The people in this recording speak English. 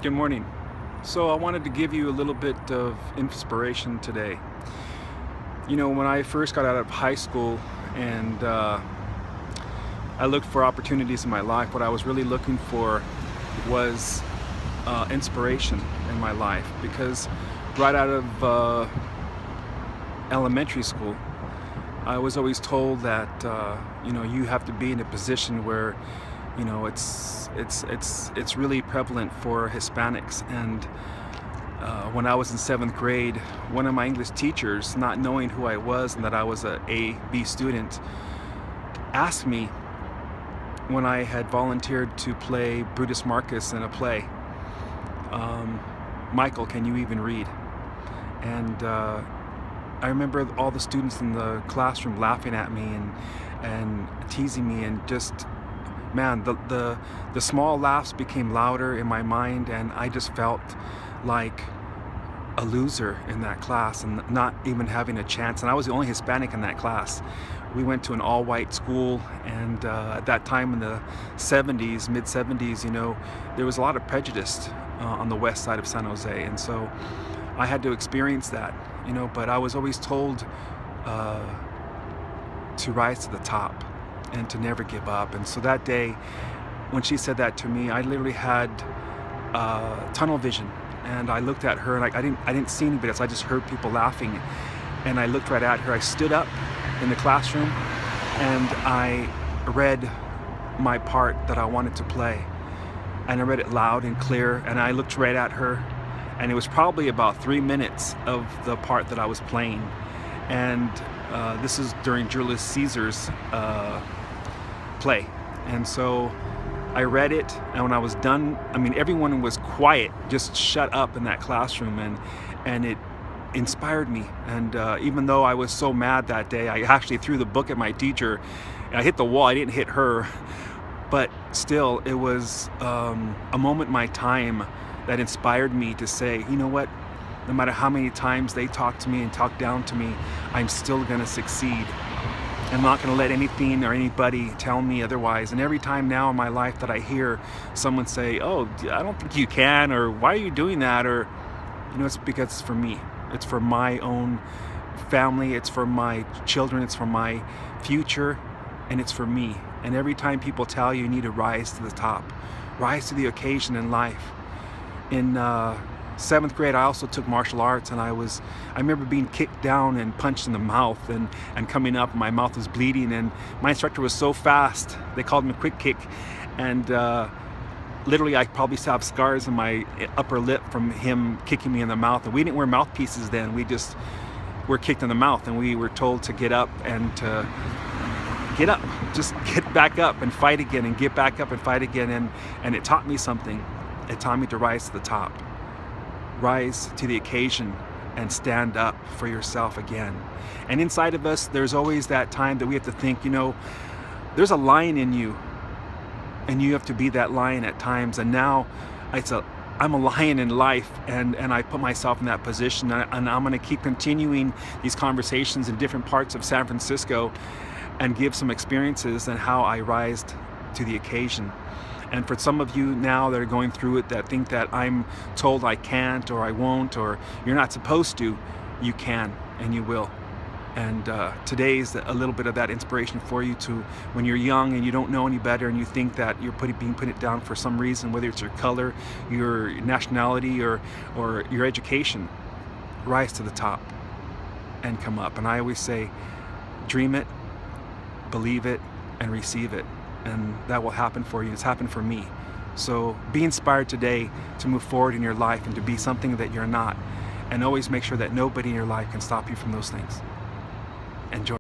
Good morning. So I wanted to give you a little bit of inspiration today. You know, when I first got out of high school and I looked for opportunities in my life, what I was really looking for was inspiration in my life, because right out of elementary school, I was always told that you have to be in a position where it's really prevalent for Hispanics. And when I was in 7th grade, one of my English teachers, not knowing who I was and that I was a B student, asked me when I had volunteered to play Brutus Marcus in a play, Michael, can you even read? And I remember all the students in the classroom laughing at me and teasing me, and just, man, the small laughs became louder in my mind, and I just felt like a loser in that class and not even having a chance. And I was the only Hispanic in that class. We went to an all-white school, and at that time in the 70s, mid-70s, there was a lot of prejudice on the west side of San Jose, and so I had to experience that, but I was always told to rise to the top and to never give up. And so that day, when she said that to me, I literally had tunnel vision, and I looked at her, and I didn't see anybody else. I just heard people laughing, and I looked right at her. I stood up in the classroom, and I read my part that I wanted to play, and I read it loud and clear, and I looked right at her, and it was probably about 3 minutes of the part that I was playing. And this is during Julius Caesar's play. And so I read it, and when I was done, everyone was quiet, just shut up in that classroom, and it inspired me. And even though I was so mad that day, I actually threw the book at my teacher, and I hit the wall. I didn't hit her, but still, it was a moment in my time that inspired me to say, you know what, no matter how many times they talk to me and talk down to me, I'm still gonna succeed. I'm not gonna let anything or anybody tell me otherwise. And every time now in my life that I hear someone say, oh, I don't think you can, or why are you doing that, or, it's because it's for me. It's for my own family, it's for my children, it's for my future, and it's for me. And every time people tell you need to rise to the top, rise to the occasion in life. In 7th grade, I also took martial arts, and I remember being kicked down and punched in the mouth, and coming up, my mouth was bleeding, and my instructor was so fast, they called him a quick kick, and literally I probably still have scars in my upper lip from him kicking me in the mouth. And we didn't wear mouthpieces then, we just were kicked in the mouth, and we were told to get up and to get up, just get back up and fight again, and get back up and fight again. And it taught me something. It taught me to rise to the top, rise to the occasion, and stand up for yourself again. And inside of us, there's always that time that we have to think, there's a lion in you, and you have to be that lion at times. And now I'm a lion in life, and I put myself in that position, and I'm going to keep continuing these conversations in different parts of San Francisco and give some experiences and how I rised to the occasion. And for some of you now that are going through it, that think that I'm told I can't, or I won't, or you're not supposed to, you can and you will. And today is a little bit of that inspiration for you to, when you're young and you don't know any better, and you think that you're being put down for some reason, whether it's your color, your nationality, or your education, rise to the top and come up. And I always say, dream it, believe it, and receive it. And that will happen for you. It's happened for me. So be inspired today to move forward in your life and to be something that you're not. And always make sure that nobody in your life can stop you from those things. Enjoy.